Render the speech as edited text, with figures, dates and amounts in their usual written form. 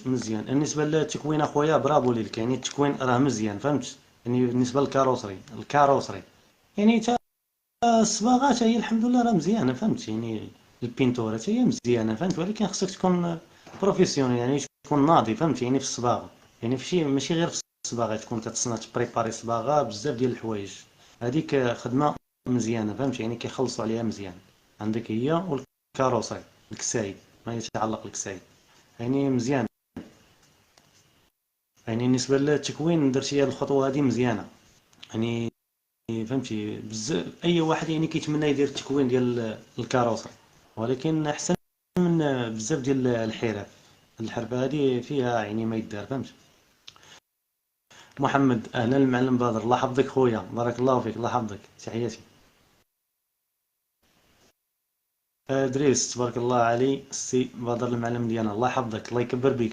مزيان. بالنسبه للتكوين اخويا برافو ليك، يعني التكوين راه مزيان فهمت. يعني بالنسبه للكاروسري يعني تا الصباغات هي الحمد لله راه مزيانه فهمت. يعني البينتورات هي مزيانه فهمت، ولكن خصك تكون بروفيسيونيل، يعني تكون ناضي فهمت يعني في الصباغه. يعني فشي ماشي غير في الصباغه، تكون كتصنع تبريباري صباغه بزاف ديال الحوايج. هذيك خدمه مزيانه فهمت، يعني كيخلصوا عليها مزيان. عندك هي والكاروسري الكساي، ما يتعلق الكساي يعني مزيان. يعني بالنسبه للتكوين درتي هاد الخطوه هذه مزيانه يعني. فهمتي بزاف اي واحد يعني كيتمنى يدير التكوين ديال الكاروسري، ولكن احسن من بزاف ديال الحرف. الحرفه هذه فيها يعني ما يدار فهمت. محمد اهلا المعلم بدر، الله يحفظك خويا، بارك الله فيك، الله يحفظك، تحياتي. ادريس تبارك الله علي، السي بدر المعلم ديالنا، الله يحفظك، الله يكبر بيك.